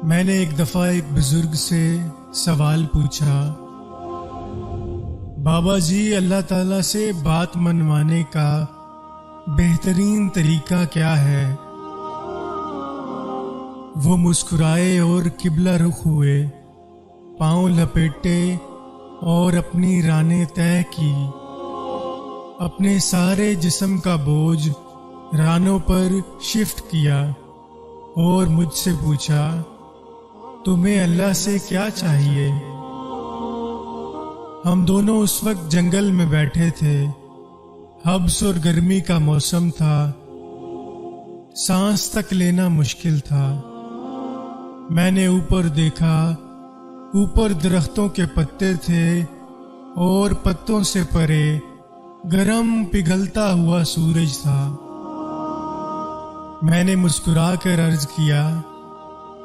میں نے ایک دفعہ ایک بزرگ سے سوال پوچھا، بابا جی اللہ تعالیٰ سے بات منوانے کا بہترین طریقہ کیا ہے؟ وہ مسکرائے اور قبلہ رخ ہوئے، پاؤں لپیٹے اور اپنی رانیں طے کی، اپنے سارے جسم کا بوجھ رانوں پر شفٹ کیا اور مجھ سے پوچھا، تمہیں اللہ سے کیا چاہیے؟ ہم دونوں اس وقت جنگل میں بیٹھے تھے، حبس اور گرمی کا موسم تھا، سانس تک لینا مشکل تھا۔ میں نے اوپر دیکھا، اوپر درختوں کے پتے تھے اور پتوں سے پرے گرم پگھلتا ہوا سورج تھا۔ میں نے مسکرا کر عرض کیا،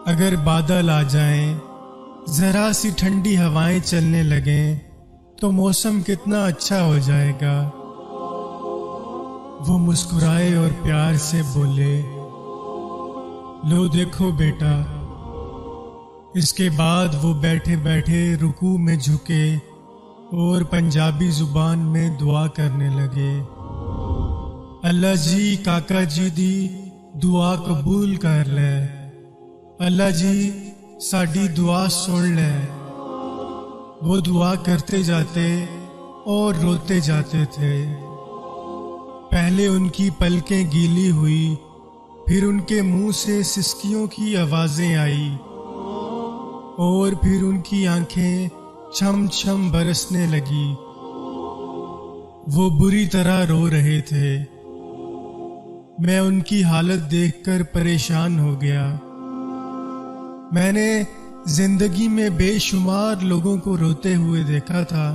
اگر بادل آ جائیں، ذرا سی ٹھنڈی ہوائیں چلنے لگیں تو موسم کتنا اچھا ہو جائے گا۔ وہ مسکرائے اور پیار سے بولے، لو دیکھو بیٹا۔ اس کے بعد وہ بیٹھے بیٹھے رکوع میں جھکے اور پنجابی زبان میں دعا کرنے لگے، اللہ جی کاکا جی دی دعا قبول کر لے، اللہ جی ساڈی دعا سن لے۔ وہ دعا کرتے جاتے اور روتے جاتے تھے۔ پہلے ان کی پلکیں گیلی ہوئی، پھر ان کے منہ سے سسکیوں کی آوازیں آئی اور پھر ان کی آنکھیں چھم چھم برسنے لگی۔ وہ بری طرح رو رہے تھے۔ میں ان کی حالت دیکھ کر پریشان ہو گیا۔ میں نے زندگی میں بے شمار لوگوں کو روتے ہوئے دیکھا تھا،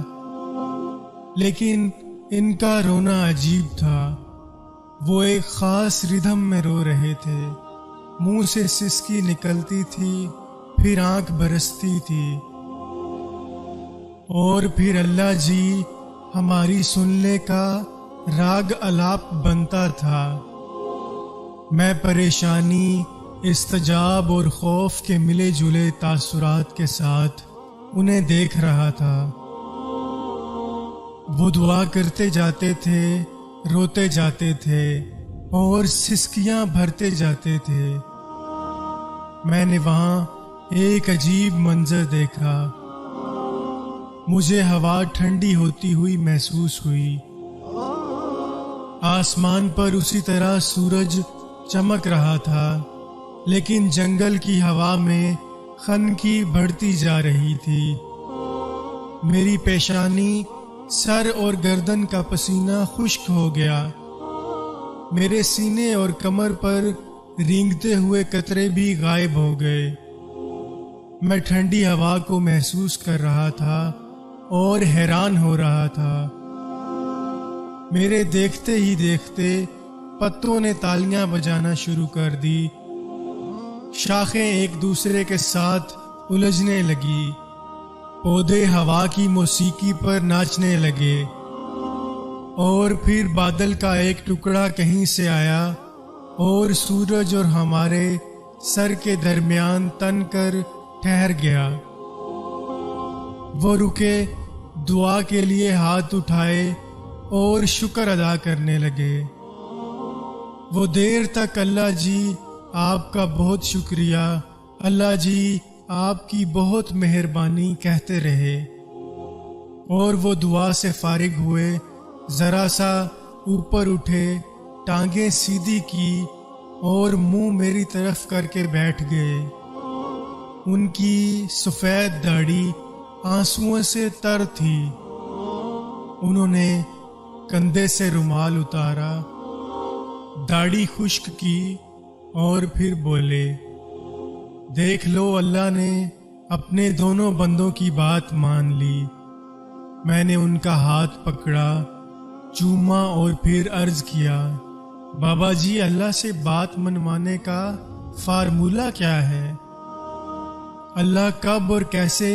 لیکن ان کا رونا عجیب تھا۔ وہ ایک خاص ردھم میں رو رہے تھے، منہ سے سسکی نکلتی تھی، پھر آنکھ برستی تھی، اور پھر اللہ جی ہماری سننے کا راگ الاپ بنتا تھا۔ میں پریشانی، استجاب اور خوف کے ملے جلے تاثرات کے ساتھ انہیں دیکھ رہا تھا۔ وہ دعا کرتے جاتے تھے، روتے جاتے تھے اور سسکیاں بھرتے جاتے تھے۔ میں نے وہاں ایک عجیب منظر دیکھا۔ مجھے ہوا ٹھنڈی ہوتی ہوئی محسوس ہوئی۔ آسمان پر اسی طرح سورج چمک رہا تھا، لیکن جنگل کی ہوا میں خنکی بڑھتی جا رہی تھی۔ میری پیشانی، سر اور گردن کا پسینہ خشک ہو گیا۔ میرے سینے اور کمر پر رینگتے ہوئے قطرے بھی غائب ہو گئے۔ میں ٹھنڈی ہوا کو محسوس کر رہا تھا اور حیران ہو رہا تھا۔ میرے دیکھتے ہی دیکھتے پتوں نے تالیاں بجانا شروع کر دی، شاخیں ایک دوسرے کے ساتھ الجھنے لگی، پودے ہوا کی موسیقی پر ناچنے لگے، اور پھر بادل کا ایک ٹکڑا کہیں سے آیا اور سورج اور ہمارے سر کے درمیان تن کر ٹھہر گیا۔ وہ رکے، دعا کے لیے ہاتھ اٹھائے اور شکر ادا کرنے لگے۔ وہ دیر تک اللہ جی آپ کا بہت شکریہ، اللہ جی آپ کی بہت مہربانی کہتے رہے، اور وہ دعا سے فارغ ہوئے، ذرا سا اوپر اٹھے، ٹانگیں سیدھی کی اور منہ میری طرف کر کے بیٹھ گئے۔ ان کی سفید داڑھی آنسوؤں سے تر تھی۔ انہوں نے کندھے سے رومال اتارا، داڑھی خشک کی اور پھر بولے، دیکھ لو اللہ نے اپنے دونوں بندوں کی بات مان لی۔ میں نے ان کا ہاتھ پکڑا، چوما اور پھر عرض کیا، بابا جی اللہ سے بات منوانے کا فارمولہ کیا ہے؟ اللہ کب اور کیسے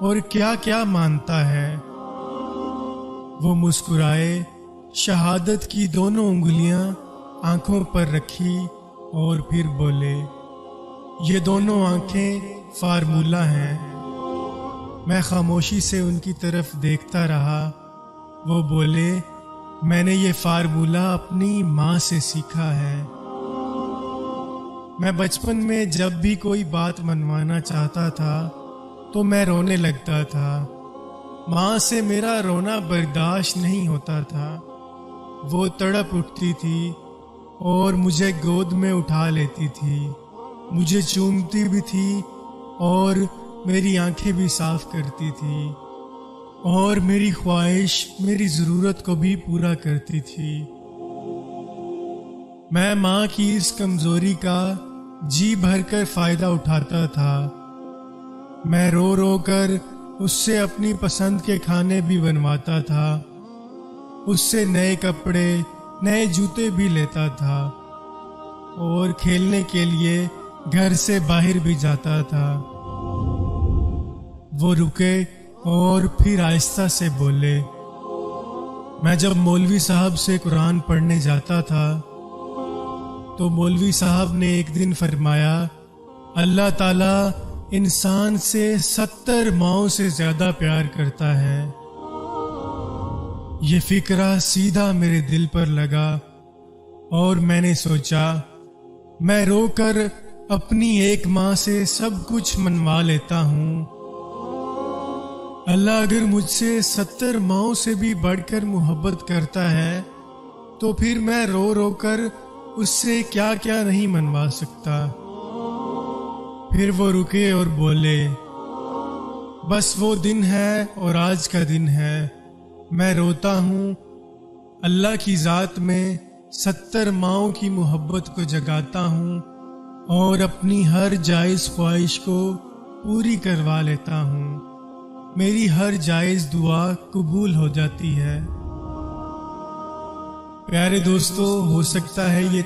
اور کیا کیا مانتا ہے؟ وہ مسکرائے، شہادت کی دونوں انگلیاں آنکھوں پر رکھی اور پھر بولے، یہ دونوں آنکھیں فارمولہ ہیں۔ میں خاموشی سے ان کی طرف دیکھتا رہا۔ وہ بولے، میں نے یہ فارمولہ اپنی ماں سے سیکھا ہے۔ میں بچپن میں جب بھی کوئی بات منوانا چاہتا تھا تو میں رونے لگتا تھا۔ ماں سے میرا رونا برداشت نہیں ہوتا تھا۔ وہ تڑپ اٹھتی تھی اور مجھے گود میں اٹھا لیتی تھی، مجھے چومتی بھی تھی اور میری آنکھیں بھی صاف کرتی تھی، اور میری خواہش، میری ضرورت کو بھی پورا کرتی تھی۔ میں ماں کی اس کمزوری کا جی بھر کر فائدہ اٹھاتا تھا۔ میں رو رو کر اس سے اپنی پسند کے کھانے بھی بنواتا تھا، اس سے نئے کپڑے، نئے جوتے بھی لیتا تھا، اور کھیلنے کے لیے گھر سے باہر بھی جاتا تھا۔ وہ رکے اور پھر آہستہ سے بولے، میں جب مولوی صاحب سے قرآن پڑھنے جاتا تھا تو مولوی صاحب نے ایک دن فرمایا، اللہ تعالیٰ انسان سے 70 ماؤں سے زیادہ پیار کرتا ہے۔ یہ فکرہ سیدھا میرے دل پر لگا اور میں نے سوچا، میں رو کر اپنی ایک ماں سے سب کچھ منوا لیتا ہوں، اللہ اگر مجھ سے 70 ماؤں سے بھی بڑھ کر محبت کرتا ہے تو پھر میں رو رو کر اس سے کیا کیا نہیں منوا سکتا۔ پھر وہ رکے اور بولے، بس وہ دن ہے اور آج کا دن ہے، میں روتا ہوں، اللہ کی ذات میں 70 ماؤں کی محبت کو جگاتا ہوں اور اپنی ہر جائز خواہش کو پوری کروا لیتا ہوں، میری ہر جائز دعا قبول ہو جاتی ہے۔ پیارے دوستو، ہو سکتا ہے یہ